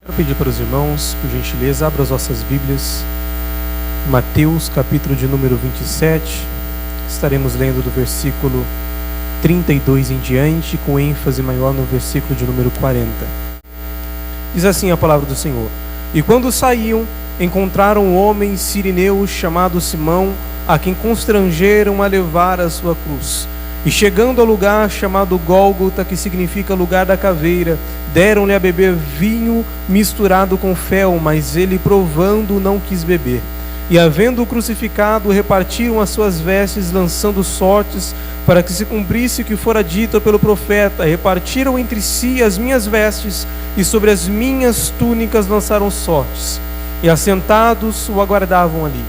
Quero pedir para os irmãos, por gentileza, abram as vossas Bíblias. Mateus, capítulo de número 27. Estaremos lendo do versículo 32 em diante, com ênfase maior no versículo de número 40. Diz assim a palavra do Senhor: E quando saíam, encontraram um homem sirineu chamado Simão, a quem constrangeram a levar a sua cruz. E chegando ao lugar chamado Gólgota, que significa lugar da caveira, deram-lhe a beber vinho misturado com fel, mas ele, provando, não quis beber. E havendo-o crucificado, repartiram as suas vestes, lançando sortes, para que se cumprisse o que fora dito pelo profeta: repartiram entre si as minhas vestes, e sobre as minhas túnicas lançaram sortes. E assentados o aguardavam ali.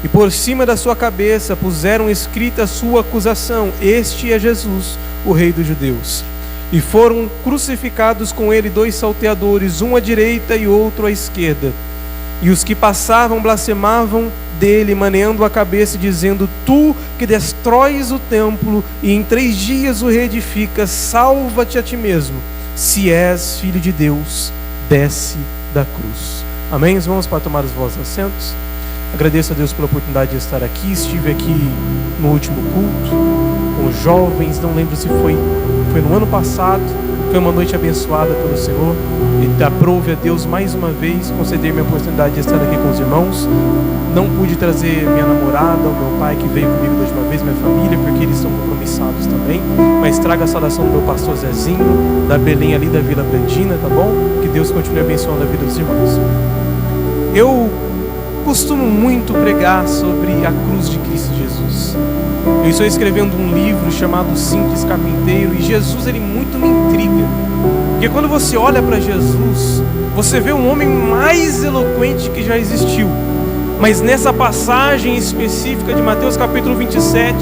E por cima da sua cabeça puseram escrita a sua acusação: Este é Jesus, o Rei dos Judeus. E foram crucificados com ele 2 salteadores, um à direita e outro à esquerda. E os que passavam blasfemavam dele, maneando a cabeça, dizendo: Tu que destróis o templo e em 3 dias o reedificas, salva-te a ti mesmo. Se és filho de Deus, desce da cruz. Amém, irmãos, para tomar os vossos assentos. Agradeço a Deus pela oportunidade de estar aqui. Estive aqui no último culto com os jovens, não lembro se foi no ano passado. Foi uma noite abençoada pelo Senhor, e aprove a Deus mais uma vez conceder-me a oportunidade de estar aqui com os irmãos. Não pude trazer minha namorada, o meu pai que veio comigo da última vez, minha família, porque eles estão compromissados também, mas traga a saudação do meu pastor Zezinho, da Belém ali da Vila Brandina, tá bom? Que Deus continue abençoando a vida dos irmãos. Eu costumo muito pregar sobre a cruz de Cristo Jesus. Eu estou escrevendo um livro chamado Simples Carpinteiro, e Jesus, ele muito me intriga, porque quando você olha para Jesus, você vê um homem mais eloquente que já existiu. Mas nessa passagem específica de Mateus capítulo 27,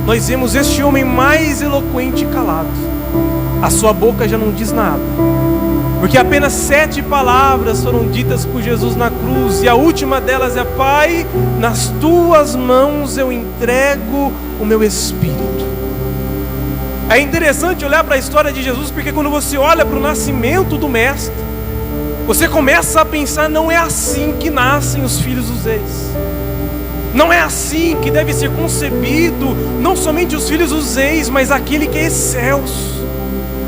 nós vemos este homem mais eloquente calado. A sua boca já não diz nada, porque apenas 7 palavras foram ditas por Jesus na cruz, e a última delas é: Pai, nas tuas mãos eu entrego o meu espírito. É interessante olhar para a história de Jesus, porque quando você olha para o nascimento do Mestre, você começa a pensar: não é assim que nascem os filhos dos reis. Não é assim que deve ser concebido, não somente os filhos dos reis, mas aquele que é excelso.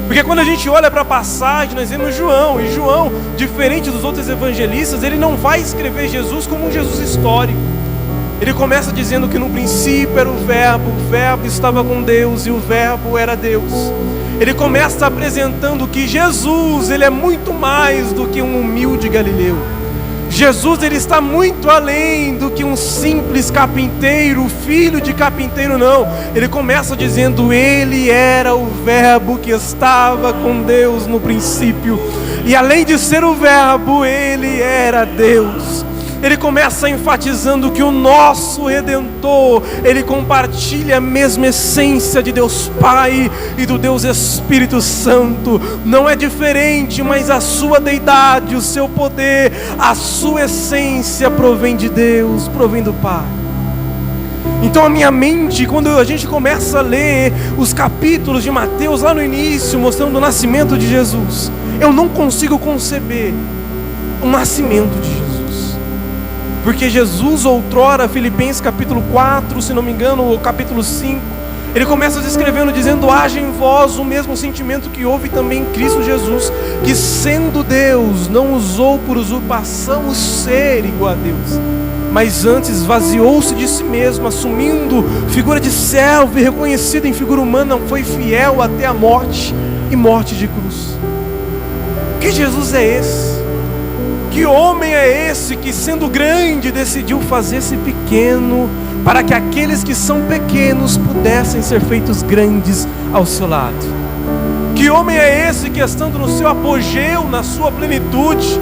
Porque quando a gente olha para a passagem, nós vemos João, e João, diferente dos outros evangelistas, ele não vai escrever Jesus como um Jesus histórico. Ele começa dizendo que no princípio era o verbo estava com Deus, e o verbo era Deus. Ele começa apresentando que Jesus, ele é muito mais do que um humilde galileu. Jesus, ele está muito além do que um simples carpinteiro, filho de carpinteiro, não. Ele começa dizendo: ele era o verbo que estava com Deus no princípio. E além de ser o verbo, ele era Deus. Ele começa enfatizando que o nosso Redentor, ele compartilha a mesma essência de Deus Pai e do Deus Espírito Santo. Não é diferente, mas a sua deidade, o seu poder, a sua essência provém de Deus, provém do Pai. Então a minha mente, quando a gente começa a ler os capítulos de Mateus lá no início, mostrando o nascimento de Jesus, eu não consigo conceber o nascimento de Jesus. Porque Jesus, outrora, Filipenses capítulo 4, se não me engano, ou capítulo 5, ele começa descrevendo, dizendo: haja em vós o mesmo sentimento que houve também em Cristo Jesus, que sendo Deus, não usou por usurpação o ser igual a Deus, mas antes esvaziou-se de si mesmo, assumindo figura de servo, e reconhecido em figura humana, foi fiel até a morte, e morte de cruz. Que Jesus é esse? Que homem é esse que, sendo grande, decidiu fazer-se pequeno, para que aqueles que são pequenos pudessem ser feitos grandes ao seu lado? Que homem é esse que, estando no seu apogeu, na sua plenitude,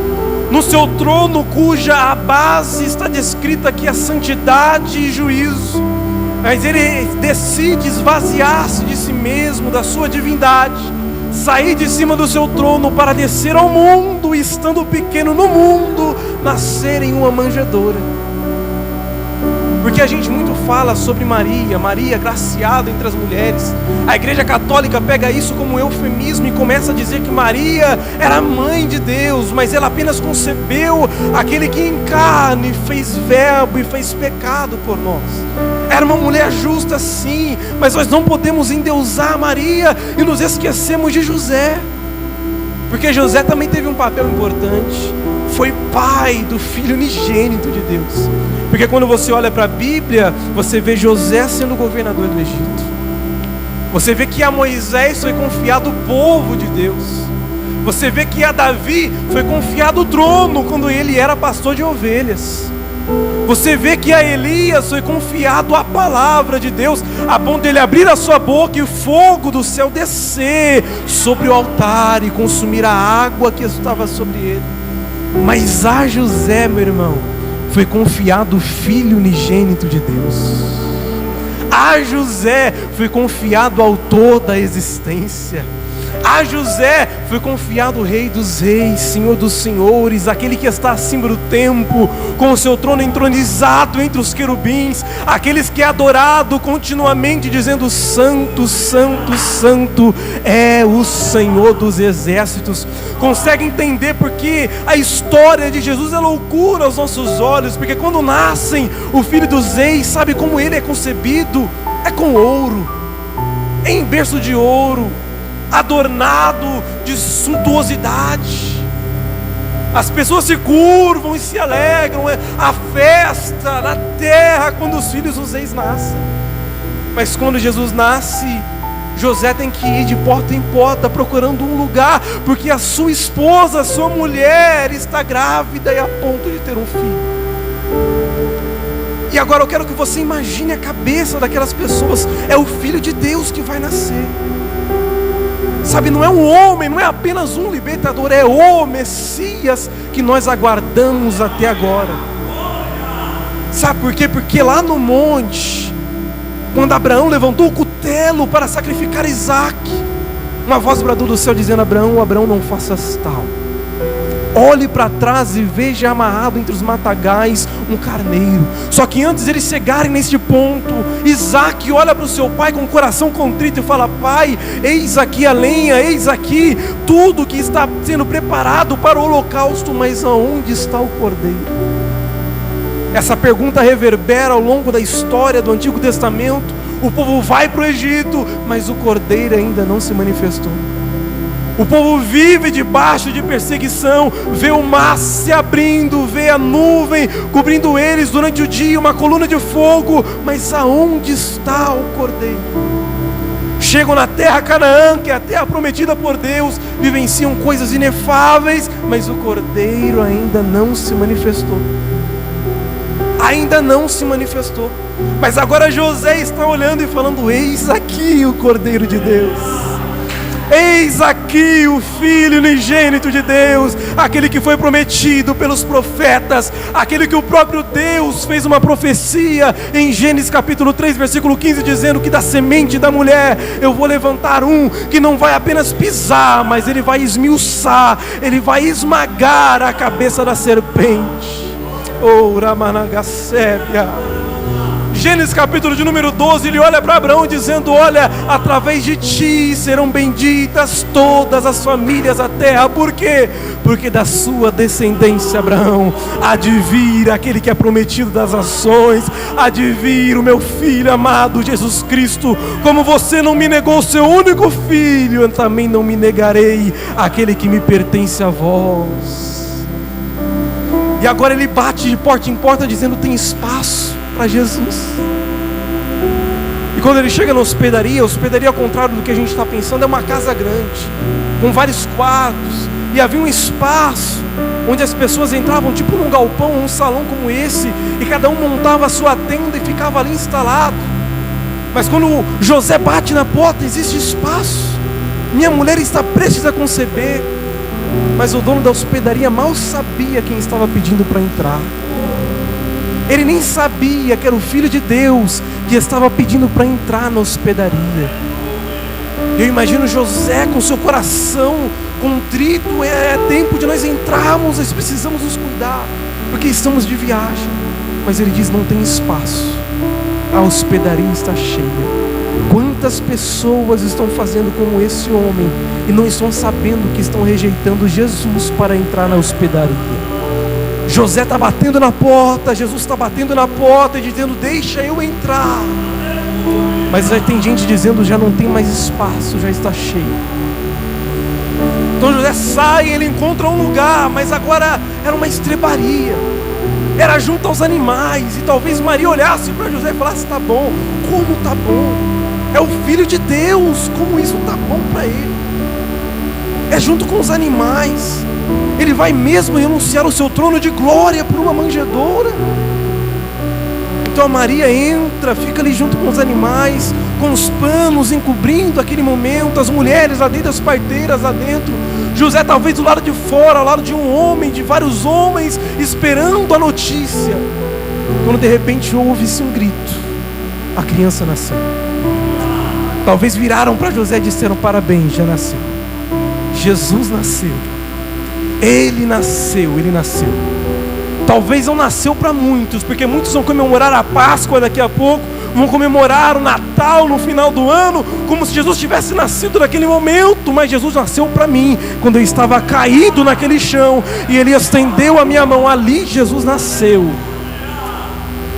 no seu trono, cuja a base está descrita aqui, a santidade e juízo, mas ele decide esvaziar-se de si mesmo, da sua divindade, sair de cima do seu trono para descer ao mundo, e estando pequeno no mundo, nascer em uma manjedoura. Porque a gente muito fala sobre Maria, Maria agraciada entre as mulheres. A Igreja Católica pega isso como um eufemismo e começa a dizer que Maria era mãe de Deus, mas ela apenas concebeu aquele que em carne fez verbo e fez pecado por nós. Era uma mulher justa sim, mas nós não podemos endeusar Maria e nos esquecemos de José. Porque José também teve um papel importante. Foi pai do filho unigênito de Deus. Porque quando você olha para a Bíblia, você vê José sendo governador do Egito. Você vê que a Moisés foi confiado o povo de Deus. Você vê que a Davi foi confiado o trono quando ele era pastor de ovelhas. Você vê que a Elias foi confiado a palavra de Deus, a ponto dele abrir a sua boca e o fogo do céu descer sobre o altar e consumir a água que estava sobre ele. Mas a José, meu irmão, foi confiado o filho unigênito de Deus. A José foi confiado o autor da existência. A José foi confiado o Rei dos Reis, Senhor dos Senhores, aquele que está acima do tempo, com o seu trono entronizado entre os querubins, aqueles que é adorado continuamente, dizendo: Santo, Santo, Santo é o Senhor dos exércitos. Consegue entender porque a história de Jesus é loucura aos nossos olhos? Porque quando nascem o Filho dos Reis, sabe como ele é concebido? É com ouro, em berço de ouro, adornado de suntuosidade. As pessoas se curvam e se alegram. A festa na terra quando os filhos dos reis nascem. Mas quando Jesus nasce, José tem que ir de porta em porta procurando um lugar, porque a sua esposa, a sua mulher está grávida e a ponto de ter um filho. E agora eu quero que você imagine a cabeça daquelas pessoas. É o Filho de Deus que vai nascer. Sabe, não é um homem, não é apenas um libertador, é o Messias que nós aguardamos até agora. Sabe por quê? Porque lá no monte, quando Abraão levantou o cutelo para sacrificar Isaac, uma voz bradou do céu dizendo: Abraão, Abraão, não faças tal. Olhe para trás e veja amarrado entre os matagais um carneiro. Só que antes de eles chegarem neste ponto, Isaac olha para o seu pai com o coração contrito e fala: Pai, eis aqui a lenha, eis aqui tudo que está sendo preparado para o holocausto, mas aonde está o cordeiro? Essa pergunta reverbera ao longo da história do Antigo Testamento. O povo vai para o Egito, mas o cordeiro ainda não se manifestou. O povo vive debaixo de perseguição, vê o mar se abrindo, vê a nuvem cobrindo eles durante o dia, uma coluna de fogo, mas aonde está o cordeiro? Chegam na terra Canaã, que é a terra prometida por Deus, vivenciam coisas inefáveis, mas o cordeiro ainda não se manifestou. Ainda não se manifestou. Mas agora José está olhando e falando: eis aqui o Cordeiro de Deus. Eis aqui o Filho unigênito de Deus, aquele que foi prometido pelos profetas, aquele que o próprio Deus fez uma profecia em Gênesis capítulo 3, versículo 15, dizendo que da semente da mulher eu vou levantar um que não vai apenas pisar, mas ele vai esmiuçar, ele vai esmagar a cabeça da serpente. Oh, Ramanagassébia. Gênesis capítulo de número 12, ele olha para Abraão dizendo: olha, através de ti serão benditas todas as famílias da terra. Por quê? Porque da sua descendência, Abraão, há de vir aquele que é prometido das nações, há de vir o meu filho amado Jesus Cristo. Como você não me negou o seu único filho, eu também não me negarei aquele que me pertence a vós. E agora ele bate de porta em porta dizendo: tem espaço para Jesus. E quando ele chega na hospedaria, ao contrário do que a gente está pensando, é uma casa grande, com vários quartos, e havia um espaço onde as pessoas entravam tipo num galpão, um salão como esse, e cada um montava a sua tenda e ficava ali instalado. Mas quando José bate na porta, existe espaço. Minha mulher está prestes a conceber. Mas o dono da hospedaria mal sabia quem estava pedindo para entrar. Ele nem sabia que era o Filho de Deus que estava pedindo para entrar na hospedaria. Eu imagino José com seu coração contrito: é tempo de nós entrarmos, nós precisamos nos cuidar, porque estamos de viagem. mas ele diz: não tem espaço, a hospedaria está cheia. Quantas pessoas estão fazendo como esse homem e não estão sabendo que estão rejeitando Jesus para entrar na hospedaria? José está batendo na porta, Jesus está batendo na porta e dizendo: deixa eu entrar. Mas aí tem gente dizendo: já não tem mais espaço, já está cheio. Então José sai, ele encontra um lugar, mas agora era uma estrebaria, era junto aos animais. E talvez Maria olhasse para José e falasse: tá bom, como tá bom? É o Filho de Deus, como isso tá bom para ele? É junto com os animais. Ele vai mesmo anunciar o seu trono de glória por uma manjedoura. Então a Maria entra, fica ali junto com os animais, com os panos encobrindo aquele momento, as mulheres lá dentro, as parteiras lá dentro, José talvez do lado de fora, ao lado de um homem, de vários homens, esperando a notícia. Quando de repente ouve-se um grito: a criança nasceu. Talvez viraram para José e disseram: parabéns, já nasceu. Jesus nasceu. Ele nasceu, ele nasceu. Talvez não nasceu para muitos, porque muitos vão comemorar a Páscoa daqui a pouco, vão comemorar o Natal no final do ano, como se Jesus tivesse nascido naquele momento. Mas Jesus nasceu para mim, quando eu estava caído naquele chão, e Ele estendeu a minha mão. Ali Jesus nasceu.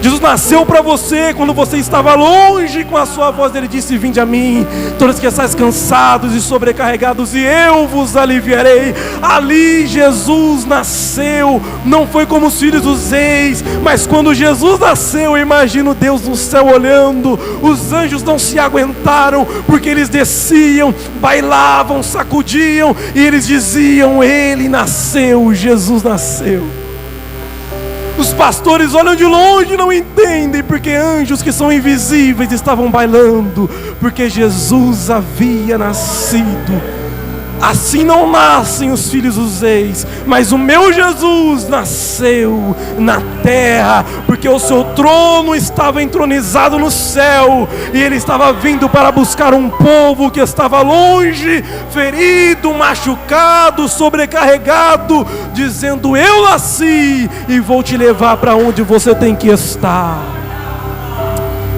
Jesus nasceu para você quando você estava longe. Com a sua voz Ele disse: vinde a mim, todos que estáis cansados e sobrecarregados, e eu vos aliviarei. Ali Jesus nasceu. Não foi como os filhos dos reis, mas quando Jesus nasceu, eu imagino Deus no céu olhando. Os anjos não se aguentaram, porque eles desciam, bailavam, sacudiam, e eles diziam: Ele nasceu, Jesus nasceu. Os pastores olham de longe e não entendem, porque anjos que são invisíveis estavam bailando, porque Jesus havia nascido. Assim não nascem os filhos dos reis, mas o meu Jesus nasceu na terra, porque o seu trono estava entronizado no céu, e Ele estava vindo para buscar um povo que estava longe, ferido, machucado, sobrecarregado, dizendo: eu nasci e vou te levar para onde você tem que estar.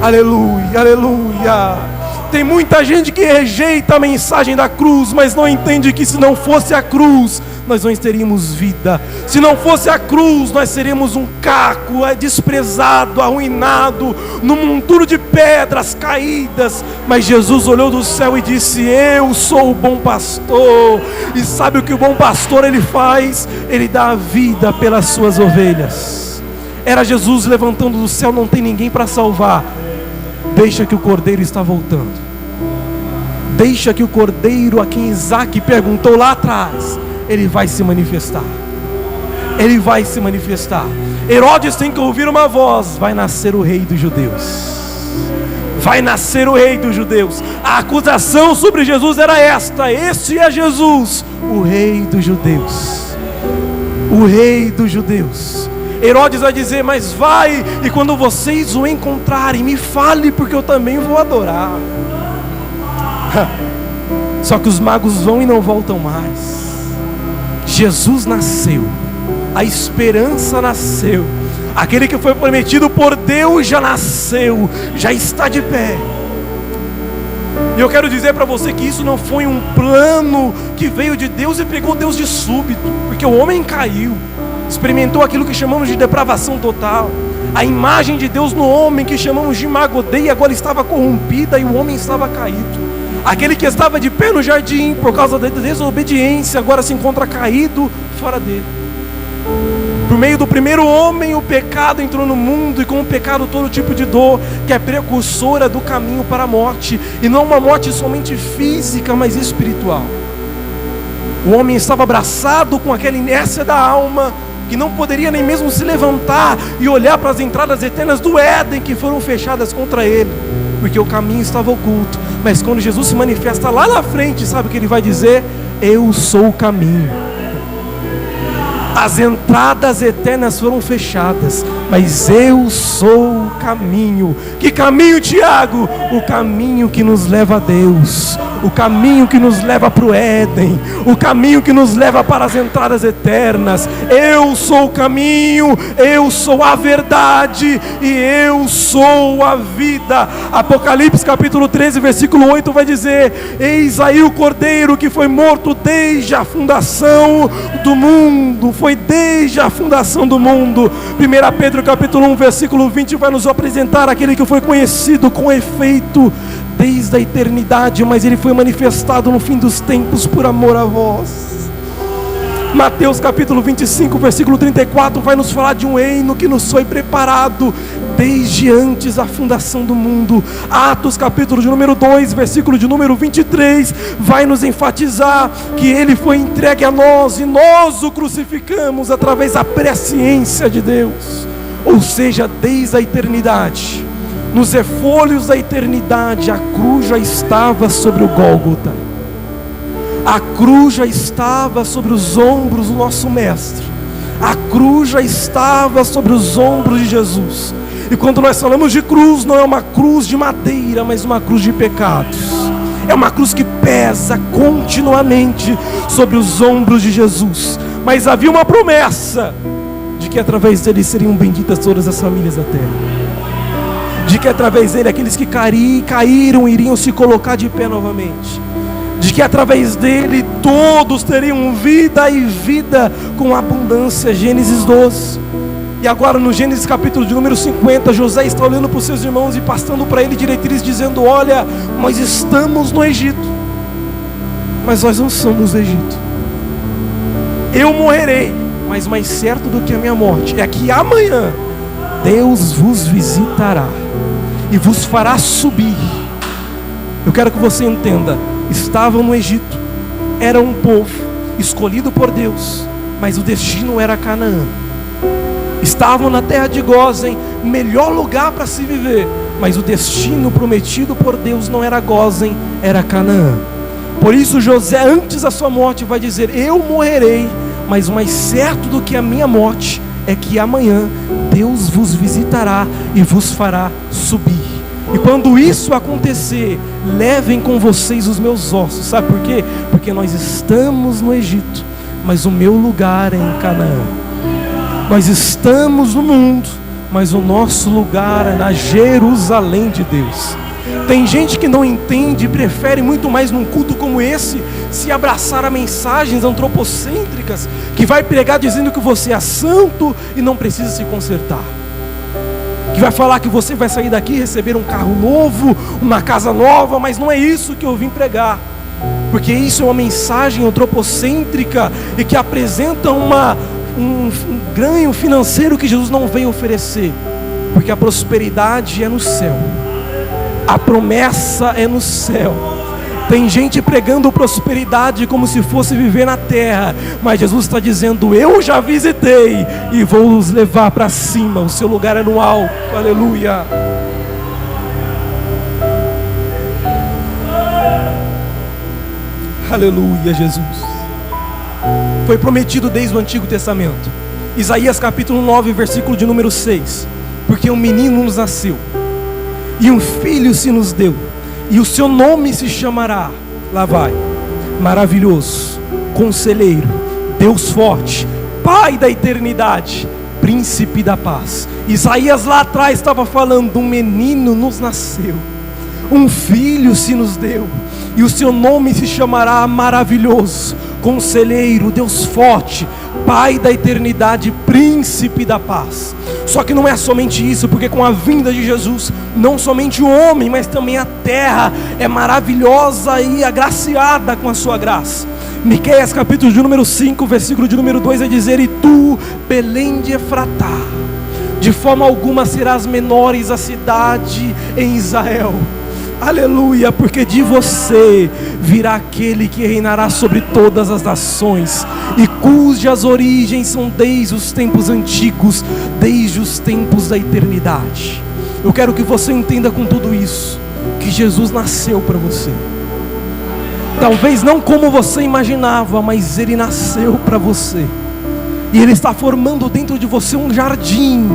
Aleluia, aleluia. Tem muita gente que rejeita a mensagem da cruz, mas não entende que se não fosse a cruz, nós não teríamos vida. Se não fosse a cruz, nós seríamos um caco, desprezado, arruinado, num monturo de pedras caídas. Mas Jesus olhou do céu e disse: eu sou o bom pastor. E sabe o que o bom pastor ele faz? Ele dá a vida pelas suas ovelhas. Era Jesus levantando do céu: não tem ninguém para salvar. Deixa que o Cordeiro está voltando. Deixa que o Cordeiro, a quem Isaac perguntou lá atrás, ele vai se manifestar. Ele vai se manifestar. Herodes tem que ouvir uma voz: vai nascer o rei dos judeus. Vai nascer o rei dos judeus. A acusação sobre Jesus era esta: este é Jesus, o rei dos judeus. O rei dos judeus. Herodes vai dizer: mas vai, e quando vocês o encontrarem, me fale, porque eu também vou adorar. Só que os magos vão e não voltam mais. Jesus nasceu, a esperança nasceu, aquele que foi prometido por Deus já nasceu, já está de pé. E eu quero dizer para você que isso não foi um plano que veio de Deus e pegou Deus de súbito, porque o homem caiu, experimentou aquilo que chamamos de depravação total. A imagem de Deus no homem, que chamamos de imagodeia, agora estava corrompida e o homem estava caído. Aquele que estava de pé no jardim por causa da desobediência, agora se encontra caído fora dele. Por meio do primeiro homem, o pecado entrou no mundo, e com o pecado todo tipo de dor, que é precursora do caminho para a morte, e não uma morte somente física, mas espiritual. O homem estava abraçado com aquela inércia da alma, que não poderia nem mesmo se levantar e olhar para as entradas eternas do Éden, que foram fechadas contra ele, porque o caminho estava oculto. Mas quando Jesus se manifesta lá na frente, sabe o que ele vai dizer? Eu sou o caminho. As entradas eternas foram fechadas, mas eu sou o caminho. Que caminho, Tiago? O caminho que nos leva a Deus. o caminho que nos leva para o Éden, o caminho que nos leva para as entradas eternas. Eu sou o caminho, eu sou a verdade e eu sou a vida. Apocalipse capítulo 13, versículo 8 vai dizer: eis aí o Cordeiro que foi morto desde a fundação do mundo. Foi desde a fundação do mundo. 1 Pedro capítulo 1, versículo 20 vai nos apresentar aquele que foi conhecido com efeito desde a eternidade, mas ele foi manifestado no fim dos tempos por amor a vós. Mateus capítulo 25, versículo 34 vai nos falar de um reino que nos foi preparado desde antes da fundação do mundo. Atos capítulo de número 2, versículo de número 23 vai nos enfatizar que ele foi entregue a nós e nós o crucificamos através da presciência de Deus. Ou seja, desde a eternidade, nos refólhos da eternidade, a cruz já estava sobre o Gólgota. A cruz já estava sobre os ombros do nosso Mestre. A cruz já estava sobre os ombros de Jesus. E quando nós falamos de cruz, não é uma cruz de madeira, mas uma cruz de pecados. É uma cruz que pesa continuamente sobre os ombros de Jesus. Mas havia uma promessa de que através dele seriam benditas todas as famílias da terra. De que através dele aqueles que caíram iriam se colocar de pé novamente. De que através dele todos teriam vida e vida com abundância. Gênesis 12. E agora no Gênesis capítulo de número 50, José está olhando para os seus irmãos e passando para ele diretrizes dizendo: olha, nós estamos no Egito, mas nós não somos do Egito. Eu morrerei, mas mais certo do que a minha morte é que amanhã Deus vos visitará e vos fará subir. Eu quero que você entenda, estavam no Egito, era um povo escolhido por Deus, mas o destino era Canaã. Estavam na terra de Gósen, melhor lugar para se viver, mas o destino prometido por Deus não era Gósen, era Canaã. Por isso José, antes da sua morte, vai dizer: eu morrerei, mas mais certo do que a minha morte é que amanhã Deus vos visitará e vos fará subir. E quando isso acontecer, levem com vocês os meus ossos. Sabe por quê? Porque nós estamos no Egito, mas o meu lugar é em Canaã. Nós estamos no mundo, mas o nosso lugar é na Jerusalém de Deus. Tem gente que não entende e prefere muito mais num culto como esse se abraçar a mensagens antropocêntricas, que vai pregar dizendo que você é santo e não precisa se consertar, que vai falar que você vai sair daqui e receber um carro novo, uma casa nova. Mas não é isso que eu vim pregar, porque isso é uma mensagem antropocêntrica e que apresenta um ganho financeiro que Jesus não veio oferecer, porque a prosperidade é no céu, a promessa é no céu. Tem gente pregando prosperidade como se fosse viver na terra, mas Jesus está dizendo: eu já visitei e vou os levar para cima, o seu lugar é no alto. Aleluia. Aleluia, Jesus. Foi prometido desde o Antigo Testamento. Isaías capítulo 9, versículo de número 6. Porque um menino nos nasceu, e um filho se nos deu, e o seu nome se chamará, lá vai, Maravilhoso, Conselheiro, Deus Forte, Pai da Eternidade, Príncipe da Paz. Isaías lá atrás estava falando: um menino nos nasceu, um filho se nos deu, e o seu nome se chamará Maravilhoso, Conselheiro, Deus Forte, Pai da Eternidade, Príncipe da Paz. Só que não é somente isso, porque com a vinda de Jesus, não somente o homem, mas também a terra é maravilhosa e agraciada com a sua graça. Miqueias capítulo de número 5, versículo de número 2 vai dizer: e tu, Belém de Efratá, de forma alguma serás menores a cidade em Israel. Aleluia, porque de você virá aquele que reinará sobre todas as nações, e cujas origens são desde os tempos antigos, desde os tempos da eternidade. Eu quero que você entenda com tudo isso, que Jesus nasceu para você. Talvez não como você imaginava, mas Ele nasceu para você. E Ele está formando dentro de você um jardim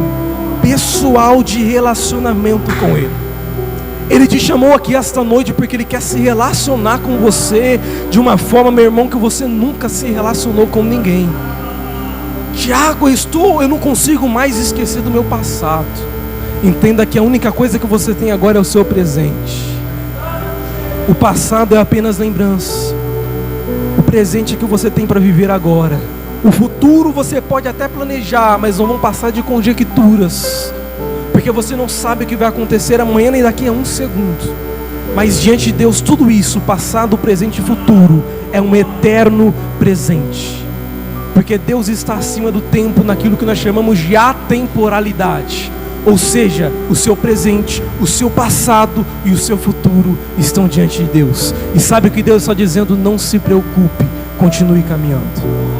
pessoal de relacionamento com Ele. Ele te chamou aqui esta noite porque Ele quer se relacionar com você de uma forma, meu irmão, que você nunca se relacionou com ninguém. Tiago, eu não consigo mais esquecer do meu passado. Entenda que a única coisa que você tem agora é o seu presente. O passado é apenas lembrança. O presente é que você tem para viver agora. O futuro você pode até planejar, mas não vão passar de conjecturas, porque você não sabe o que vai acontecer amanhã nem daqui a um segundo. Mas diante de Deus, tudo isso, passado, presente e futuro, é um eterno presente, porque Deus está acima do tempo naquilo que nós chamamos de atemporalidade. Ou seja, o seu presente, o seu passado e o seu futuro estão diante de Deus. E sabe o que Deus está dizendo? Não se preocupe, continue caminhando.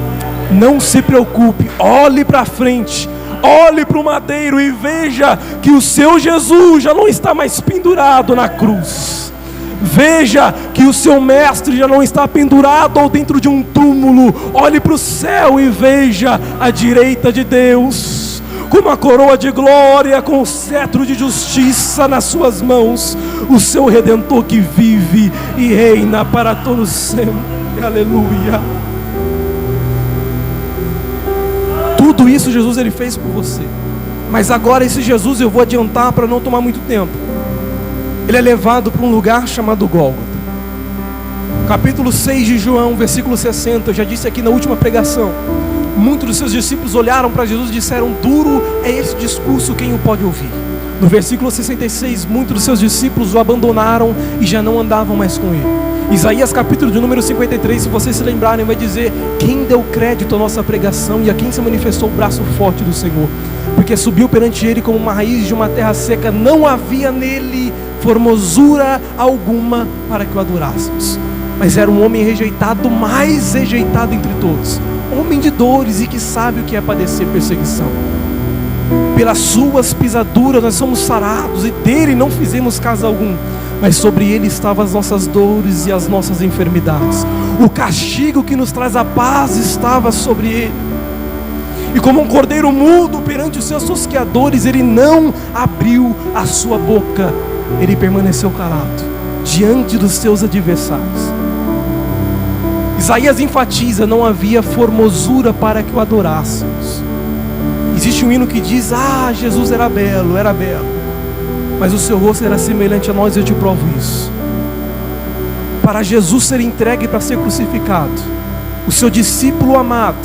Não se preocupe, olhe para frente, olhe para o madeiro e veja que o seu Jesus já não está mais pendurado na cruz. Veja que o seu mestre já não está pendurado ou dentro de um túmulo. Olhe para o céu e veja a direita de Deus, com uma coroa de glória, com o cetro de justiça nas suas mãos, o seu Redentor que vive e reina para todo sempre. Aleluia. Tudo isso Jesus Ele fez por você. Mas agora esse Jesus, eu vou adiantar para não tomar muito tempo, Ele é levado para um lugar chamado Gólgota. Capítulo 6 de João, versículo 60. Eu já disse aqui na última pregação. Muitos dos seus discípulos olharam para Jesus e disseram: duro é esse discurso, quem o pode ouvir? No versículo 66, muitos dos seus discípulos o abandonaram e já não andavam mais com ele. Isaías capítulo de número 53, se vocês se lembrarem, vai dizer: quem deu crédito à nossa pregação e a quem se manifestou o braço forte do Senhor? Porque subiu perante ele como uma raiz de uma terra seca, não havia nele formosura alguma para que o adorássemos. Mas era um homem rejeitado, mais rejeitado entre todos, homem de dores e que sabe o que é padecer perseguição. Pelas suas pisaduras nós somos sarados, e dele não fizemos caso algum. Mas sobre ele estavam as nossas dores e as nossas enfermidades. O castigo que nos traz a paz estava sobre ele. E como um cordeiro mudo perante os seus tosqueadores, ele não abriu a sua boca. Ele permaneceu calado diante dos seus adversários. Isaías enfatiza: não havia formosura para que o adorássemos. Existe um hino que diz: ah, Jesus era belo, mas o seu rosto era semelhante a nós, eu te provo isso. Para Jesus ser entregue para ser crucificado, o seu discípulo amado,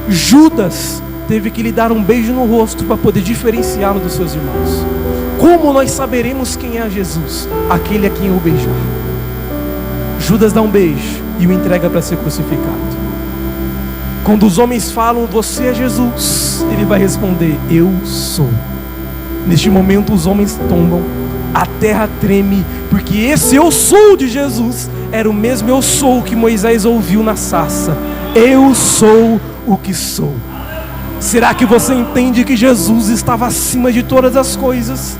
Judas, teve que lhe dar um beijo no rosto para poder diferenciá-lo dos seus irmãos. Como nós saberemos quem é Jesus? Aquele a quem eu beijar. Judas dá um beijo e o entrega para ser crucificado. Quando os homens falam: você é Jesus, ele vai responder: eu sou. Neste momento os homens tombam, a terra treme, porque esse eu sou de Jesus era o mesmo eu sou que Moisés ouviu na sarça. Eu sou o que sou. Será que você entende que Jesus estava acima de todas as coisas?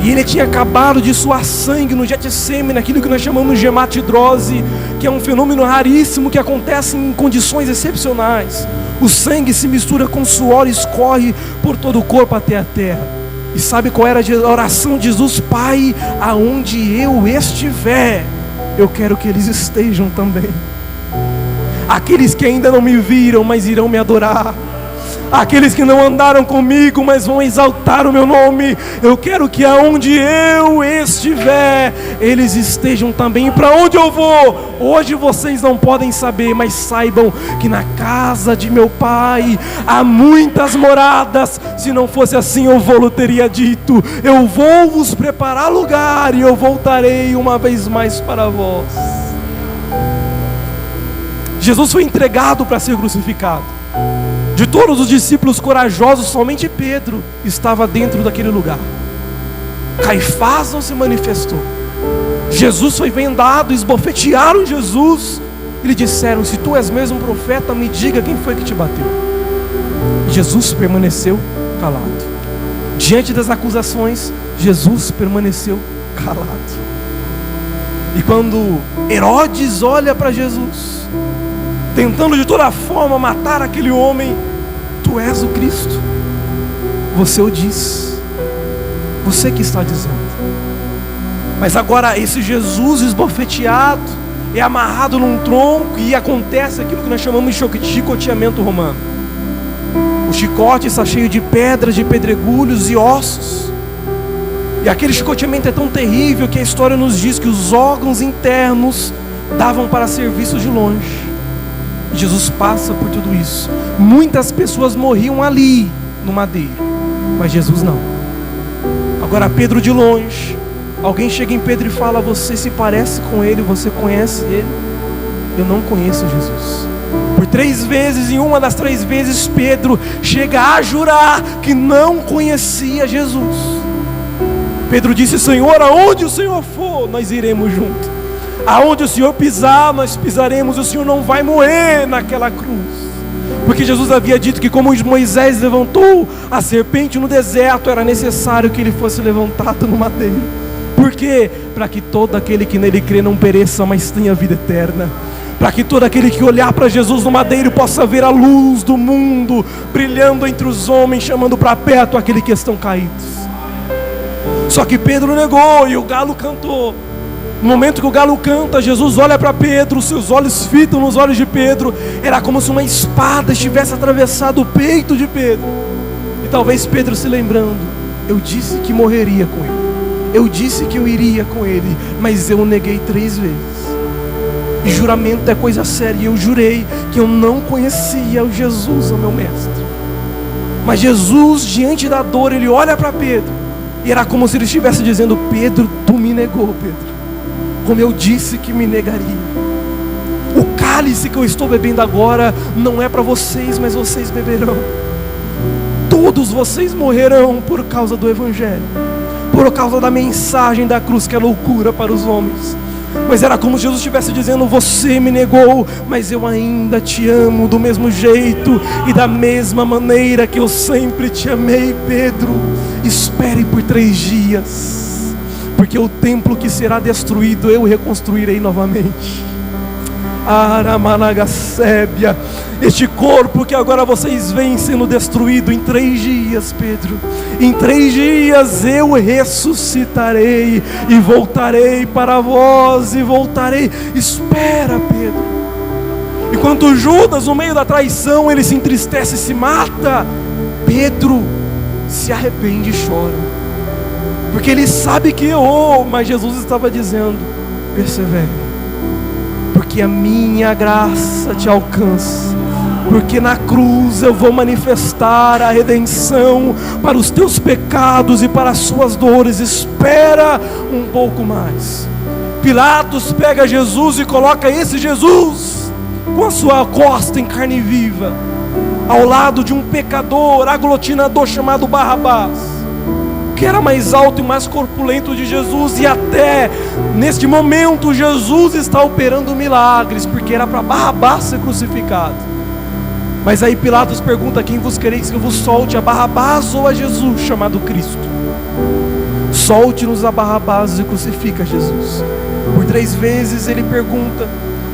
E ele tinha acabado de suar sangue no Getsêmani, naquilo que nós chamamos de hematidrose, que é um fenômeno raríssimo que acontece em condições excepcionais. O sangue se mistura com suor e escorre por todo o corpo até a terra. E sabe qual era a oração de Jesus? Pai, aonde eu estiver, eu quero que eles estejam também. Aqueles que ainda não me viram, mas irão me adorar. Aqueles que não andaram comigo, mas vão exaltar o meu nome. Eu quero que aonde eu estiver, eles estejam também. E para onde eu vou? Hoje vocês não podem saber, mas saibam que na casa de meu Pai há muitas moradas. Se não fosse assim, eu vou-lhe teria dito: eu vou vos preparar lugar, e eu voltarei uma vez mais para vós. Jesus foi entregado para ser crucificado. De todos os discípulos corajosos, somente Pedro estava dentro daquele lugar. Caifás não se manifestou. Jesus foi vendado, esbofetearam Jesus e lhe disseram: se tu és mesmo profeta, me diga quem foi que te bateu. Jesus permaneceu calado. Diante das acusações, Jesus permaneceu calado. E quando Herodes olha para Jesus, tentando de toda forma matar aquele homem: tu és o Cristo, você o diz, você que está dizendo. Mas agora esse Jesus esbofeteado é amarrado num tronco e acontece aquilo que nós chamamos de chicoteamento romano. O chicote está cheio de pedras, de pedregulhos e ossos. E aquele chicoteamento é tão terrível que a história nos diz que os órgãos internos davam para ser vistos de longe. E Jesus passa por tudo isso. Muitas pessoas morriam ali no madeiro, mas Jesus não. Agora Pedro de longe, alguém chega em Pedro e fala: você se parece com ele, você conhece ele? Eu não conheço Jesus. Por 3 vezes, em uma das 3 vezes, Pedro chega a jurar que não conhecia Jesus. Pedro disse: Senhor, aonde o Senhor for, nós iremos junto. Aonde o Senhor pisar, nós pisaremos. O Senhor não vai morrer naquela cruz. Porque Jesus havia dito que como Moisés levantou a serpente no deserto, era necessário que ele fosse levantado no madeiro. Por quê? Para que todo aquele que nele crê não pereça, mas tenha vida eterna. Para que todo aquele que olhar para Jesus no madeiro possa ver a luz do mundo brilhando entre os homens, chamando para perto aqueles que estão caídos. Só que Pedro negou e o galo cantou. No momento que o galo canta, Jesus olha para Pedro, seus olhos fitam nos olhos de Pedro. Era como se uma espada estivesse atravessado o peito de Pedro. E talvez Pedro se lembrando: eu disse que morreria com ele, eu disse que eu iria com ele, mas eu neguei 3 vezes. E juramento é coisa séria, e eu jurei que eu não conhecia o Jesus, o meu mestre. Mas Jesus, diante da dor, ele olha para Pedro, e era como se ele estivesse dizendo: Pedro, tu me negou, Pedro, como eu disse que me negaria. O cálice que eu estou bebendo agora não é para vocês, mas vocês beberão. Todos vocês morrerão por causa do Evangelho, por causa da mensagem da cruz, que é loucura para os homens. Mas era como se Jesus estivesse dizendo: você me negou, mas eu ainda te amo do mesmo jeito e da mesma maneira que eu sempre te amei. Pedro, espere por 3 dias, porque o templo que será destruído eu reconstruirei novamente. Aramanagacébia, este corpo que agora vocês veem sendo destruído, em 3 dias, Pedro, em 3 dias eu ressuscitarei e voltarei para vós, e voltarei. Espera, Pedro. Enquanto Judas, no meio da traição, ele se entristece e se mata, Pedro se arrepende e chora, porque ele sabe que errou, mas Jesus estava dizendo: persevere, porque a minha graça te alcança, porque na cruz eu vou manifestar a redenção para os teus pecados e para as suas dores. Espera um pouco mais. Pilatos pega Jesus e coloca esse Jesus com a sua costa em carne viva, ao lado de um pecador aglutinador chamado Barrabás, que era mais alto e mais corpulento de Jesus. E até neste momento Jesus está operando milagres, porque era para Barrabás ser crucificado. Mas aí Pilatos pergunta: quem vos quereis que eu vos solte, a Barrabás ou a Jesus chamado Cristo? Solte-nos a Barrabás e crucifica Jesus. Por 3 vezes ele pergunta,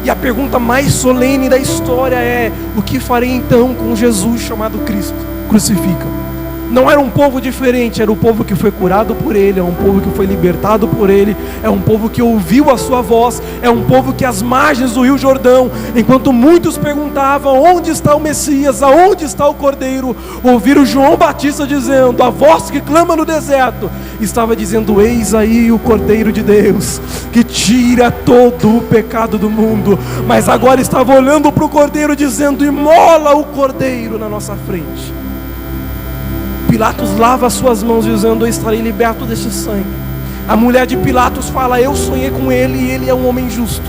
e a pergunta mais solene da história é: o que farei então com Jesus chamado Cristo? Crucifica. Não era um povo diferente, era o povo que foi curado por ele, é um povo que foi libertado por ele, é um povo que ouviu a sua voz, é um povo que às margens do Rio Jordão, enquanto muitos perguntavam: onde está o Messias, aonde está o Cordeiro, ouviram João Batista dizendo: a voz que clama no deserto, estava dizendo: eis aí o Cordeiro de Deus, que tira todo o pecado do mundo. Mas agora estava olhando para o Cordeiro dizendo: imola o Cordeiro na nossa frente. Pilatos lava as suas mãos dizendo: eu estarei liberto deste sangue. A mulher de Pilatos fala: eu sonhei com ele e ele é um homem justo.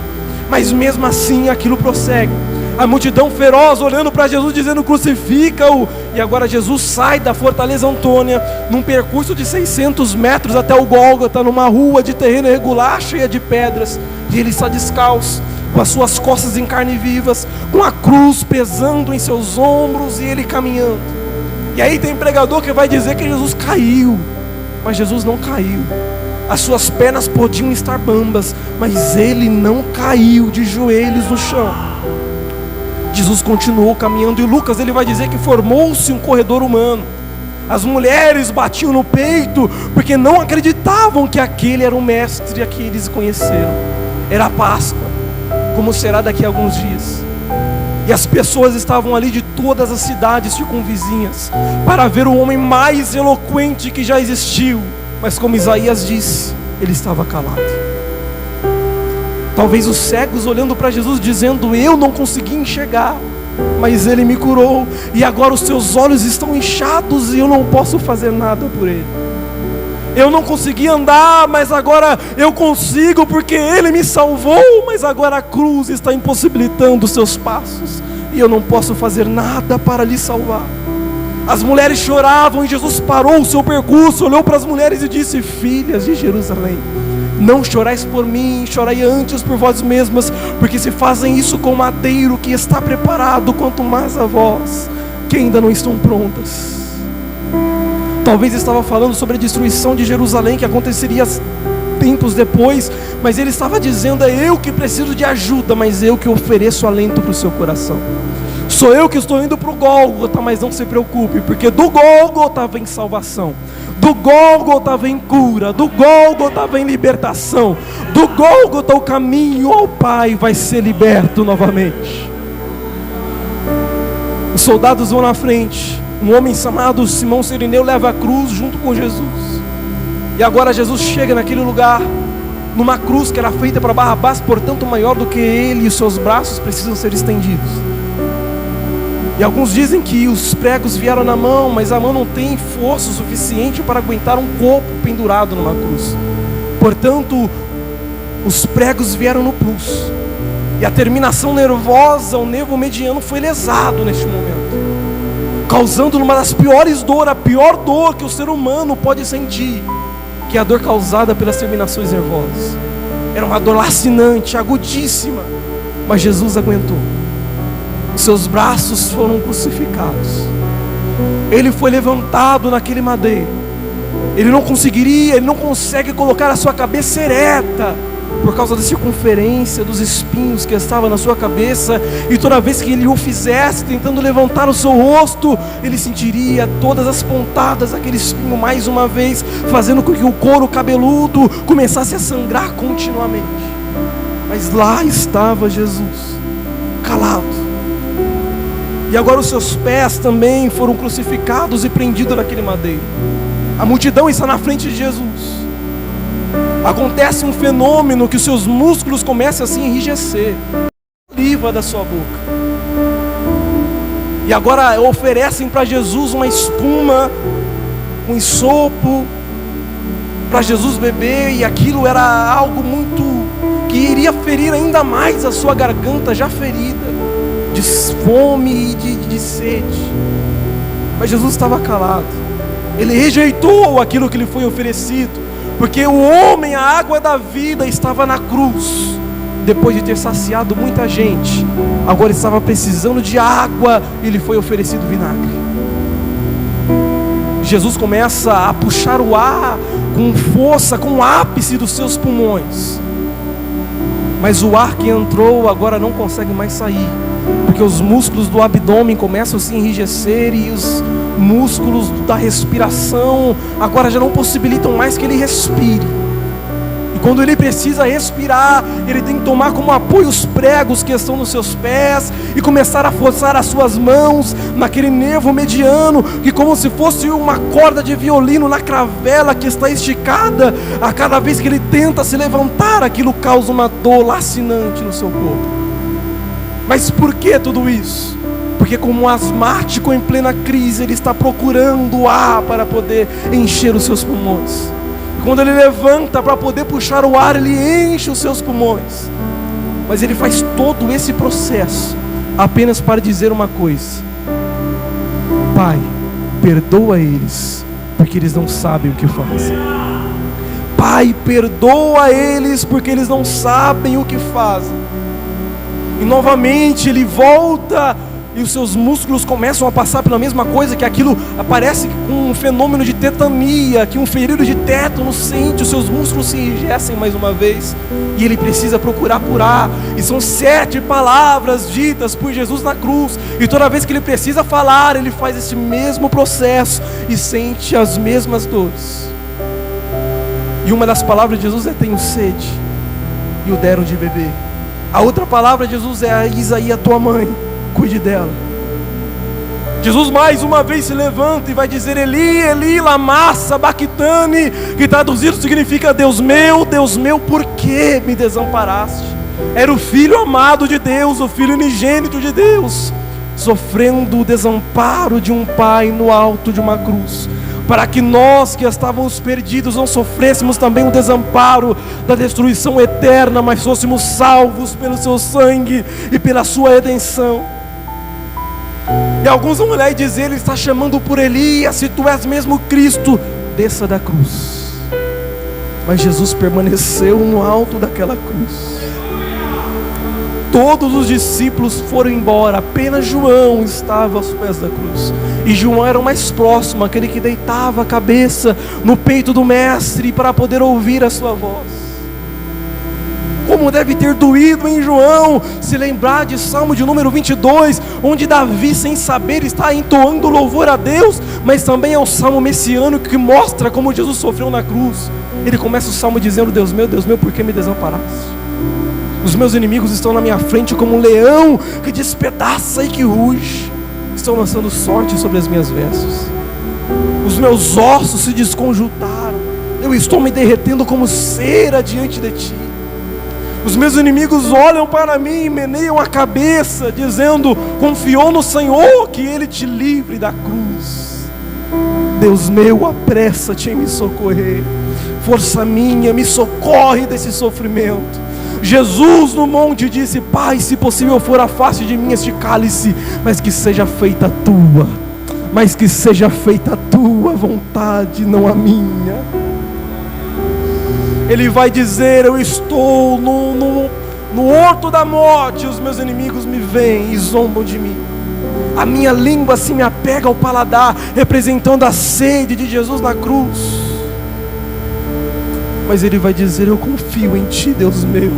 Mas mesmo assim aquilo prossegue. A multidão feroz olhando para Jesus dizendo: crucifica-o. E agora Jesus sai da Fortaleza Antônia num percurso de 600 metros até o Gólgota, numa rua de terreno irregular cheia de pedras, e ele está descalço, com as suas costas em carne vivas, com a cruz pesando em seus ombros, e ele caminhando. E aí tem pregador que vai dizer que Jesus caiu, mas Jesus não caiu. As suas pernas podiam estar bambas, mas ele não caiu de joelhos no chão. Jesus continuou caminhando, e Lucas ele vai dizer que formou-se um corredor humano. As mulheres batiam no peito, porque não acreditavam que aquele era o mestre a que eles conheceram. Era a Páscoa, como será daqui a alguns dias. E as pessoas estavam ali de todas as cidades circunvizinhas para ver o homem mais eloquente que já existiu. Mas como Isaías disse, ele estava calado. Talvez os cegos olhando para Jesus dizendo: eu não consegui enxergar, mas ele me curou, e agora os seus olhos estão inchados e eu não posso fazer nada por ele. Eu não consegui andar, mas agora eu consigo, porque ele me salvou, mas agora a cruz está impossibilitando os seus passos e eu não posso fazer nada para lhe salvar. As mulheres choravam e Jesus parou o seu percurso, olhou para as mulheres e disse: filhas de Jerusalém, não chorais por mim, chorai antes por vós mesmas, porque se fazem isso com o madeiro que está preparado, quanto mais a vós, que ainda não estão prontas. Talvez estava falando sobre a destruição de Jerusalém, que aconteceria tempos depois, mas ele estava dizendo: é eu que preciso de ajuda, mas eu que ofereço alento para o seu coração. Sou eu que estou indo para o Gólgota, mas não se preocupe, porque do Gólgota vem salvação, do Gólgota vem cura, do Gólgota vem libertação, do Gólgota o caminho ao Pai vai ser liberto novamente. Os soldados vão na frente, um homem chamado Simão Cireneu leva a cruz junto com Jesus, e agora Jesus chega naquele lugar, numa cruz que era feita para Barrabás, portanto maior do que ele, e os seus braços precisam ser estendidos. E alguns dizem que os pregos vieram na mão, mas a mão não tem força o suficiente para aguentar um corpo pendurado numa cruz. Portanto, os pregos vieram no pulso, e a terminação nervosa, o nervo mediano foi lesado neste momento, causando uma das piores dores, a pior dor que o ser humano pode sentir, que é a dor causada pelas terminações nervosas. Era uma dor lacinante, agudíssima, mas Jesus aguentou. Os seus braços foram crucificados, ele foi levantado naquele madeiro. Ele não consegue colocar a sua cabeça ereta, por causa da circunferência dos espinhos que estavam na sua cabeça, e toda vez que ele o fizesse, tentando levantar o seu rosto, ele sentiria todas as pontadas daquele espinho mais uma vez, fazendo com que o couro cabeludo começasse a sangrar continuamente. Mas lá estava Jesus, calado. E agora os seus pés também foram crucificados e prendidos naquele madeiro. A multidão está na frente de Jesus. Acontece um fenômeno que os seus músculos começam a se enrijecer, a saliva da sua boca. E agora oferecem para Jesus uma espuma, um ensopo, para Jesus beber, e aquilo era algo muito, que iria ferir ainda mais a sua garganta já ferida, de fome e de sede. Mas Jesus estava calado, ele rejeitou aquilo que lhe foi oferecido, porque o homem, a água da vida, estava na cruz, depois de ter saciado muita gente, agora estava precisando de água, e lhe foi oferecido vinagre. Jesus começa a puxar o ar com força, com o ápice dos seus pulmões, mas o ar que entrou agora não consegue mais sair, porque os músculos do abdômen começam a se enrijecer, e os músculos da respiração agora já não possibilitam mais que ele respire. E quando ele precisa respirar, ele tem que tomar como apoio os pregos que estão nos seus pés, e começar a forçar as suas mãos naquele nervo mediano, que como se fosse uma corda de violino na cravela que está esticada, a cada vez que ele tenta se levantar, aquilo causa uma dor lacinante no seu corpo. Mas por que tudo isso? Porque como um asmático em plena crise, ele está procurando ar para poder encher os seus pulmões. E quando ele levanta para poder puxar o ar, ele enche os seus pulmões. Mas ele faz todo esse processo apenas para dizer uma coisa: Pai, perdoa eles, porque eles não sabem o que fazem. Pai, perdoa eles, porque eles não sabem o que fazem. E novamente ele volta e os seus músculos começam a passar pela mesma coisa, que aquilo aparece com um fenômeno de tetania, que um ferido de tétano sente, os seus músculos se enrijecem mais uma vez, e ele precisa procurar curar, e são 7 palavras ditas por Jesus na cruz, e toda vez que ele precisa falar, ele faz esse mesmo processo, e sente as mesmas dores. E uma das palavras de Jesus é: tenho sede, e o deram de beber. A outra palavra de Jesus é: Isaí, a tua mãe, cuide dela. Jesus mais uma vez se levanta e vai dizer: Eli, Eli, lama sabachthani, que traduzido significa: Deus meu, por que me desamparaste? Era o filho amado de Deus, o filho unigênito de Deus, sofrendo o desamparo de um pai no alto de uma cruz, para que nós que estávamos perdidos não sofrêssemos também o desamparo da destruição eterna, mas fôssemos salvos pelo seu sangue e pela sua redenção. E alguns vão olhar e dizer: ele está chamando por Elias, se tu és mesmo Cristo, desça da cruz. Mas Jesus permaneceu no alto daquela cruz. Todos os discípulos foram embora, apenas João estava aos pés da cruz. E João era o mais próximo, aquele que deitava a cabeça no peito do mestre para poder ouvir a sua voz. Como deve ter doído em João se lembrar de Salmo de número 22, onde Davi, sem saber, está entoando louvor a Deus, mas também é um salmo messiânico que mostra como Jesus sofreu na cruz. Ele começa o salmo dizendo: Deus meu, por que me desamparaste? Os meus inimigos estão na minha frente como um leão que despedaça e que ruge. Estão lançando sorte sobre as minhas vestes. Os meus ossos se desconjuntaram. Eu estou me derretendo como cera diante de ti. Os meus inimigos olham para mim e meneiam a cabeça, dizendo: confiou no Senhor, que Ele te livre da cruz. Deus meu, apressa-te em me socorrer. Força minha, me socorre desse sofrimento. Jesus no monte disse: Pai, se possível for, afaste de mim este cálice, mas que seja feita a tua, vontade, não a minha. Ele vai dizer: eu estou no horto da morte, os meus inimigos me veem e zombam de mim. A minha língua se me apega ao paladar, representando a sede de Jesus na cruz. Mas ele vai dizer: eu confio em ti, Deus meu,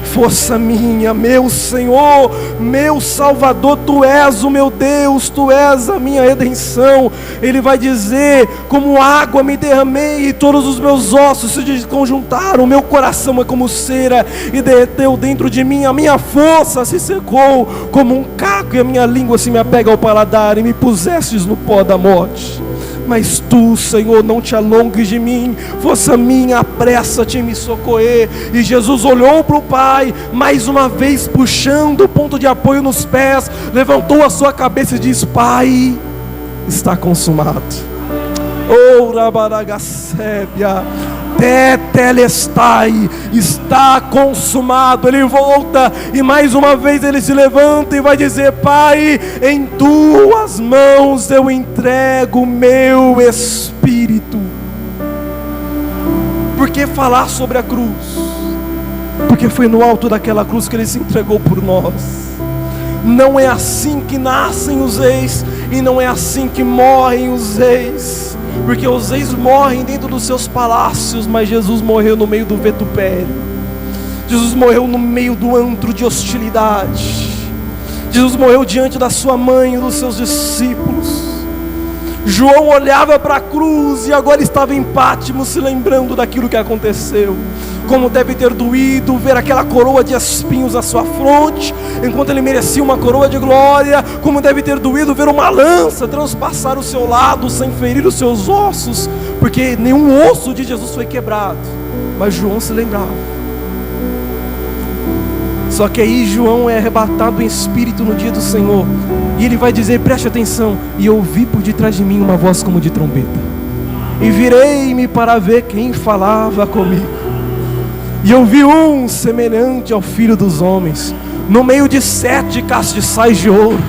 força minha, meu Senhor, meu Salvador, tu és o meu Deus, tu és a minha redenção. Ele vai dizer: como água me derramei e todos os meus ossos se desconjuntaram, meu coração é como cera e derreteu dentro de mim, a minha força se secou como um caco e a minha língua se me apega ao paladar, e me pusestes no pó da morte. Mas tu, Senhor, não te alongues de mim, força minha, apressa-te em me socorrer. E Jesus olhou para o Pai, mais uma vez puxando o ponto de apoio nos pés, levantou a sua cabeça e diz: Pai, está consumado. Oh, Rabaragacébia, tetelestai, está consumado. Ele volta e mais uma vez ele se levanta e vai dizer: Pai, em tuas mãos eu entrego o meu espírito. Por que falar sobre a cruz? Porque foi no alto daquela cruz que ele se entregou por nós. Não é assim que nascem os reis, e não é assim que morrem os reis. Porque os reis morrem dentro dos seus palácios, mas Jesus morreu no meio do vitupério. Jesus morreu no meio do antro de hostilidade. Jesus morreu diante da sua mãe e dos seus discípulos. João olhava para a cruz e agora estava em Pátmos, se lembrando daquilo que aconteceu. Como deve ter doído ver aquela coroa de espinhos à sua fronte, enquanto ele merecia uma coroa de glória. Como deve ter doído ver uma lança transpassar o seu lado sem ferir os seus ossos, porque nenhum osso de Jesus foi quebrado. Mas João se lembrava. Só que aí João é arrebatado em espírito no dia do Senhor, e ele vai dizer: preste atenção. E ouvi por detrás de mim uma voz como de trombeta, e virei-me para ver quem falava comigo. E eu vi um semelhante ao Filho dos Homens, no meio de 7 castiçais de ouro.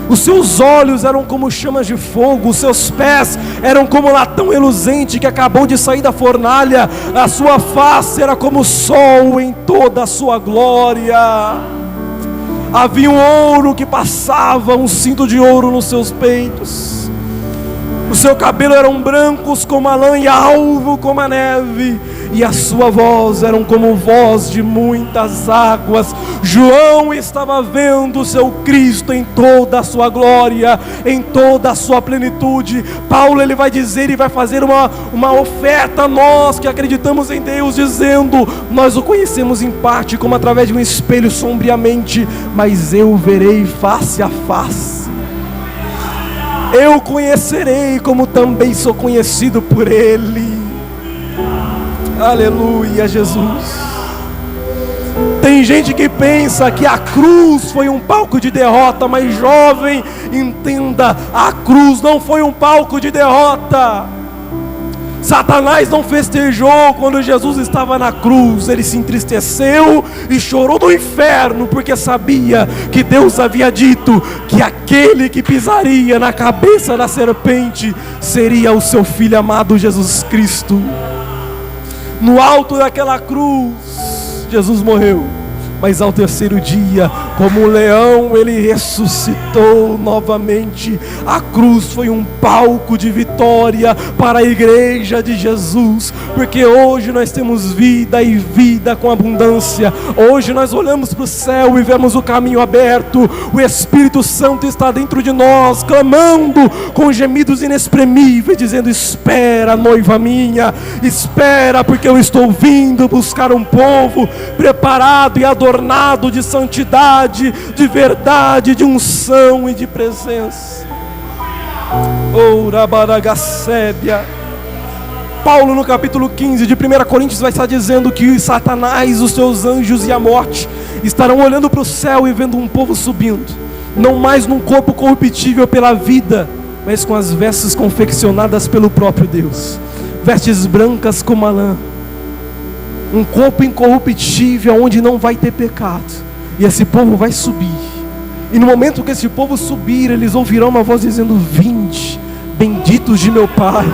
Os seus olhos eram como chamas de fogo, os seus pés eram como latão reluzente que acabou de sair da fornalha. A sua face era como o sol em toda a sua glória. Havia um ouro que passava, um cinto de ouro nos seus peitos. O seu cabelo eram brancos como a lã e alvo como a neve, e a sua voz era como voz de muitas águas. João estava vendo o seu Cristo em toda a sua glória, em toda a sua plenitude. Paulo, ele vai dizer e vai fazer uma oferta a nós que acreditamos em Deus, dizendo: nós o conhecemos em parte, como através de um espelho sombriamente, mas eu o verei face a face. Eu conhecerei como também sou conhecido por Ele. Aleluia, Jesus. Tem gente que pensa que a cruz foi um palco de derrota, mas jovem, entenda, a cruz não foi um palco de derrota. Satanás não festejou quando Jesus estava na cruz. Ele se entristeceu e chorou no inferno, porque sabia que Deus havia dito que aquele que pisaria na cabeça da serpente seria o seu Filho amado Jesus Cristo. No alto daquela cruz, Jesus morreu, mas ao terceiro dia, como um leão, ele ressuscitou novamente. A cruz foi um palco de vitória para a igreja de Jesus, porque hoje nós temos vida e vida com abundância. Hoje nós olhamos para o céu e vemos o caminho aberto. O Espírito Santo está dentro de nós, clamando com gemidos inexprimíveis, dizendo: espera, noiva minha, espera, porque eu estou vindo buscar um povo preparado e adornado de santidade, de verdade, de unção e de presença. Paulo, no capítulo 15 de 1 Coríntios, vai estar dizendo que Satanás, os seus anjos e a morte estarão olhando para o céu e vendo um povo subindo, não mais num corpo corruptível pela vida, mas com as vestes confeccionadas pelo próprio Deus, vestes brancas como a lã, um corpo incorruptível, onde não vai ter pecado. E esse povo vai subir, e no momento que esse povo subir, eles ouvirão uma voz dizendo: vinde, benditos de meu Pai,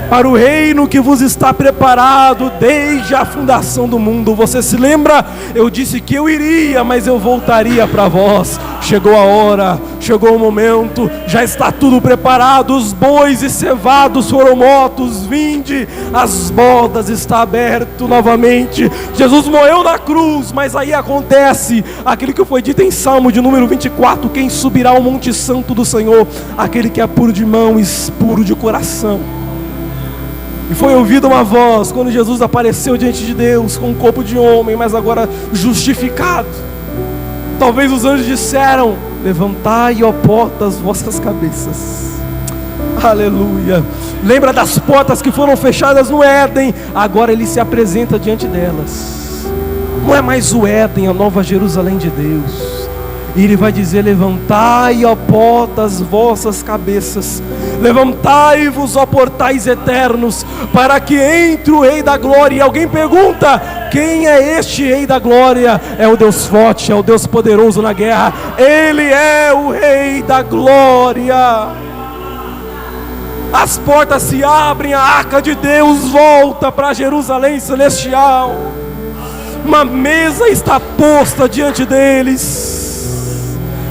para o reino que vos está preparado desde a fundação do mundo. Você se lembra? Eu disse que eu iria, mas eu voltaria para vós. Chegou a hora, chegou o momento, já está tudo preparado. Os bois e cevados foram mortos, vinde, as bodas está aberto novamente. Jesus morreu na cruz, mas aí acontece aquilo que foi dito em Salmo de número 24: quem subirá ao monte santo do Senhor? Aquele que é puro de mão e puro de coração. E foi ouvida uma voz quando Jesus apareceu diante de Deus com um corpo de homem, mas agora justificado. Talvez os anjos disseram: levantai, ó portas, vossas cabeças. Aleluia. Lembra das portas que foram fechadas no Éden? Agora ele se apresenta diante delas. Não é mais o Éden, a nova Jerusalém de Deus. E ele vai dizer: levantai, ó portas, vossas cabeças, levantai-vos, ó portais eternos, para que entre o Rei da Glória. E alguém pergunta: quem é este Rei da Glória? É o Deus forte, é o Deus poderoso na guerra. Ele é o Rei da Glória. As portas se abrem, a arca de Deus volta para Jerusalém celestial. Uma mesa está posta diante deles.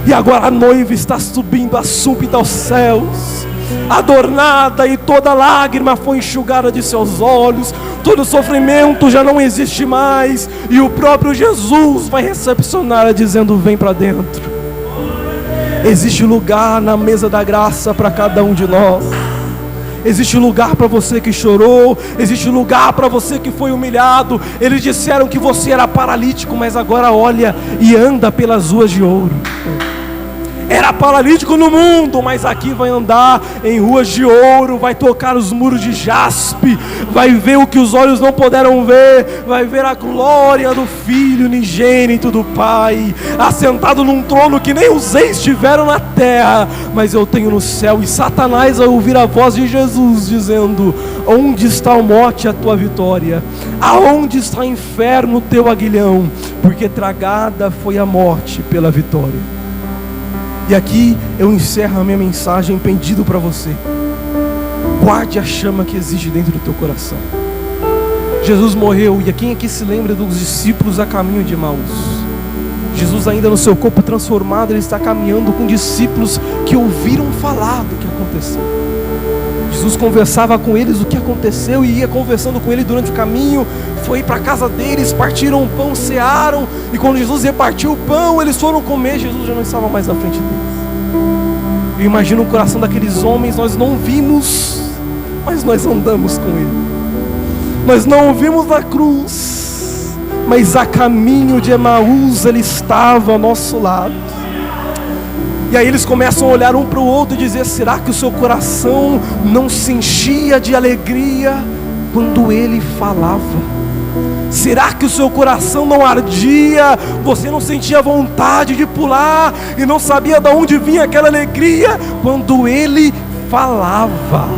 E agora a noiva está subindo assúmpita aos céus, adornada, e toda lágrima foi enxugada de seus olhos, todo sofrimento já não existe mais, e o próprio Jesus vai recepcionar, dizendo: vem para dentro. Existe lugar na mesa da graça para cada um de nós. Existe lugar para você que chorou, existe lugar para você que foi humilhado. Eles disseram que você era paralítico, mas agora olha e anda pelas ruas de ouro. Era paralítico no mundo, mas aqui vai andar em ruas de ouro, vai tocar os muros de jaspe, vai ver o que os olhos não puderam ver, vai ver a glória do Filho unigênito do Pai, assentado num trono que nem os reis tiveram na terra, mas eu tenho no céu. E Satanás vai ouvir a voz de Jesus dizendo: onde está a morte, a tua vitória? Aonde está o inferno, o teu aguilhão? Porque tragada foi a morte pela vitória. E aqui eu encerro a minha mensagem pedindo para você: guarde a chama que existe dentro do teu coração. Jesus morreu, e quem aqui se lembra dos discípulos a caminho de Emaús? Jesus, ainda no seu corpo transformado, ele está caminhando com discípulos que ouviram falar do que aconteceu. Jesus conversava com eles o que aconteceu e ia conversando com eles durante o caminho. Foi para a casa deles, partiram o pão, cearam, e quando Jesus repartiu o pão, eles foram comer. Jesus já não estava mais à frente deles. Eu imagino o coração daqueles homens. Nós não vimos, mas nós andamos com ele. Nós não o vimos na cruz, mas a caminho de Emaús ele estava ao nosso lado. E aí eles começam a olhar um para o outro e dizer: será que o seu coração não se enchia de alegria quando ele falava? Será que o seu coração não ardia? Você não sentia vontade de pular e não sabia de onde vinha aquela alegria quando ele falava?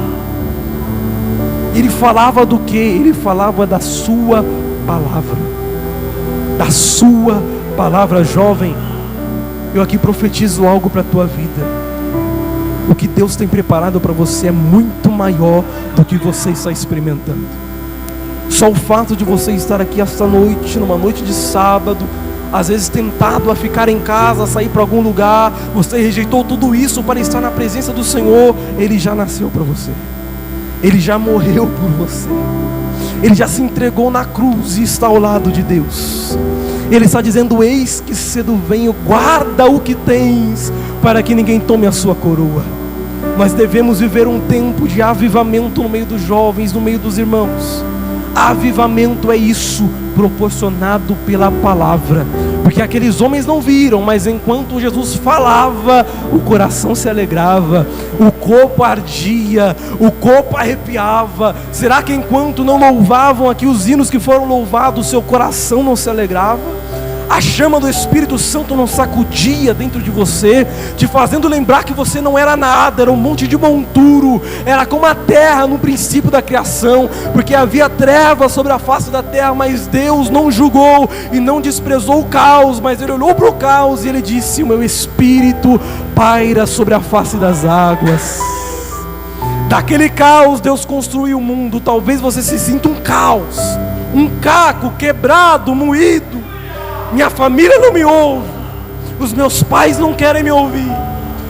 Ele falava do quê? Ele falava da sua palavra. Da sua palavra. Jovem, eu aqui profetizo algo para a tua vida. O que Deus tem preparado para você é muito maior do que você está experimentando. Só o fato de você estar aqui esta noite, numa noite de sábado, às vezes tentado a ficar em casa, a sair para algum lugar, você rejeitou tudo isso para estar na presença do Senhor. Ele já nasceu para você. Ele já morreu por você. Ele já se entregou na cruz e está ao lado de Deus. Ele está dizendo: eis que cedo venho, guarda o que tens, para que ninguém tome a sua coroa. Nós devemos viver um tempo de avivamento no meio dos jovens, no meio dos irmãos. Avivamento é isso, proporcionado pela palavra. Porque aqueles homens não viram, mas enquanto Jesus falava, o coração se alegrava, o corpo ardia, o corpo arrepiava. Será que enquanto não louvavam aqui os hinos que foram louvados, seu coração não se alegrava? A chama do Espírito Santo não sacudia dentro de você, te fazendo lembrar que você não era nada, era um monte de monturo, era como a terra no princípio da criação, porque havia trevas sobre a face da terra, mas Deus não julgou e não desprezou o caos, mas Ele olhou para o caos e Ele disse: o meu Espírito paira sobre a face das águas. Daquele caos Deus construiu o mundo. Talvez você se sinta um caos, um caco quebrado, moído. Minha família não me ouve, os meus pais não querem me ouvir,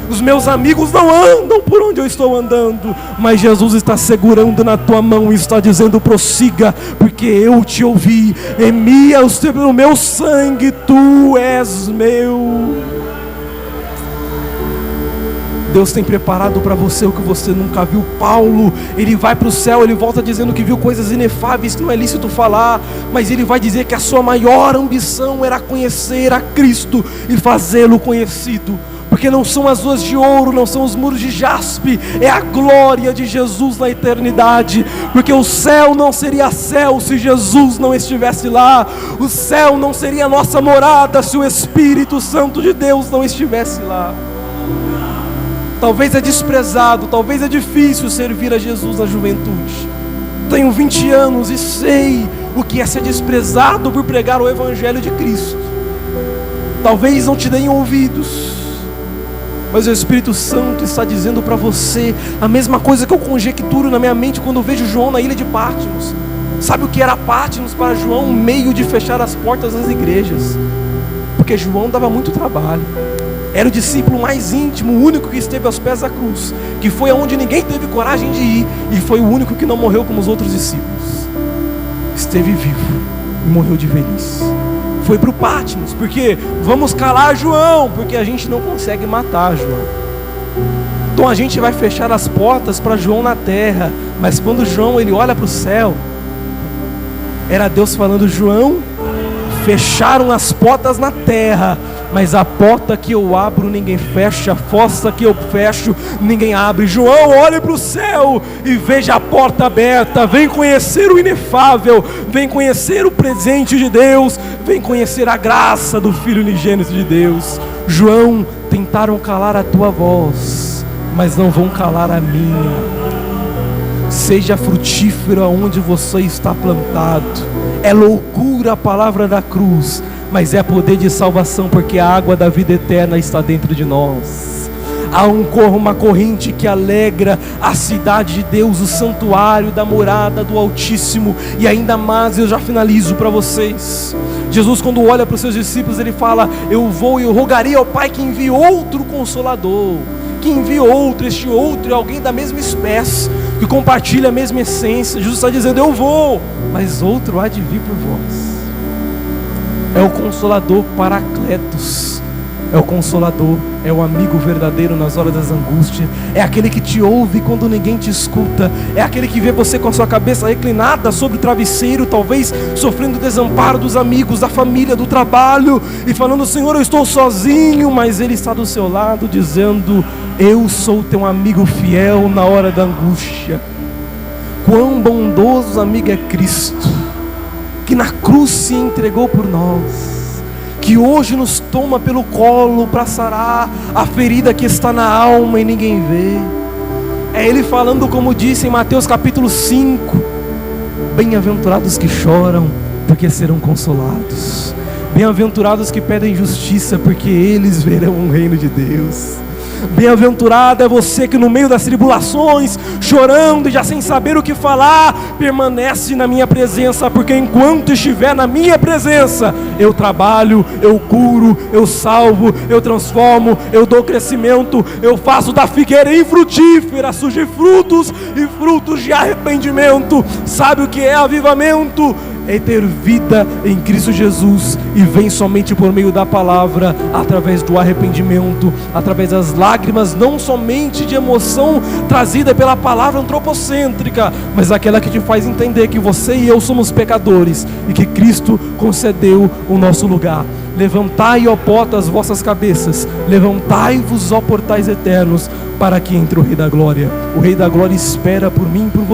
os meus amigos não andam por onde eu estou andando, mas Jesus está segurando na tua mão e está dizendo: prossiga, porque eu te ouvi, Emias, pelo meu sangue tu és meu. Deus tem preparado para você o que você nunca viu. Paulo, ele vai para o céu, ele volta dizendo que viu coisas inefáveis que não é lícito falar, mas ele vai dizer que a sua maior ambição era conhecer a Cristo e fazê-lo conhecido. Porque não são as ruas de ouro, não são os muros de jaspe, é a glória de Jesus na eternidade. Porque o céu não seria céu se Jesus não estivesse lá. O céu não seria a nossa morada se o Espírito Santo de Deus não estivesse lá. Talvez é desprezado, talvez é difícil servir a Jesus na juventude. Tenho 20 anos e sei o que é ser desprezado por pregar o Evangelho de Cristo. Talvez não te deem ouvidos, mas o Espírito Santo está dizendo para você a mesma coisa que eu conjecturo na minha mente quando vejo João na ilha de Patmos. Sabe o que era Patmos para João? Um meio de fechar as portas das igrejas, porque João dava muito trabalho. Era o discípulo mais íntimo, o único que esteve aos pés da cruz, que foi aonde ninguém teve coragem de ir, e foi o único que não morreu como os outros discípulos. Esteve vivo e morreu de velhice. Foi para o Patmos, porque vamos calar João, porque a gente não consegue matar João. Então a gente vai fechar as portas para João na terra, mas quando João ele olha para o céu, era Deus falando: João, fecharam as portas na terra, mas a porta que eu abro ninguém fecha, a fossa que eu fecho ninguém abre. João, olhe para o céu e veja a porta aberta. Vem conhecer o inefável, vem conhecer o presente de Deus, vem conhecer a graça do Filho unigênito de Deus. João, tentaram calar a tua voz, mas não vão calar a minha. Seja frutífero aonde você está plantado. É loucura a palavra da cruz, mas é poder de salvação, porque a água da vida eterna está dentro de nós. Há uma corrente que alegra a cidade de Deus, o santuário da morada do Altíssimo. E ainda mais, eu já finalizo para vocês. Jesus, quando olha para os seus discípulos, ele fala: eu vou e eu rogarei ao Pai que envie outro Consolador, que envie outro. Este outro é alguém da mesma espécie, que compartilha a mesma essência. Jesus está dizendo: eu vou, mas outro há de vir por vós. É o Consolador Paracletos. É o Consolador, é o amigo verdadeiro nas horas das angústias. É aquele que te ouve quando ninguém te escuta. É aquele que vê você com a sua cabeça reclinada sobre o travesseiro, talvez sofrendo o desamparo dos amigos, da família, do trabalho, e falando: Senhor, eu estou sozinho. Mas Ele está do seu lado dizendo: eu sou teu amigo fiel na hora da angústia. Quão bondoso amigo é Cristo, que na cruz se entregou por nós, que hoje nos toma pelo colo para sarar a ferida que está na alma e ninguém vê. É Ele falando, como disse em Mateus capítulo 5: bem-aventurados que choram, porque serão consolados. Bem-aventurados que pedem justiça, porque eles verão o reino de Deus. Bem-aventurado é você que no meio das tribulações, chorando e já sem saber o que falar, permanece na minha presença, porque enquanto estiver na minha presença, eu trabalho, eu curo, eu salvo, eu transformo, eu dou crescimento, eu faço da figueira infrutífera surgir frutos e frutos de arrependimento. Sabe o que é avivamento? É ter vida em Cristo Jesus, e vem somente por meio da palavra, através do arrependimento, através das lágrimas, não somente de emoção trazida pela palavra antropocêntrica, mas aquela que te faz entender que você e eu somos pecadores e que Cristo concedeu o nosso lugar. Levantai, ó portas, as vossas cabeças, levantai-vos, ó portais eternos, para que entre o Rei da Glória. O Rei da Glória espera por mim e por você.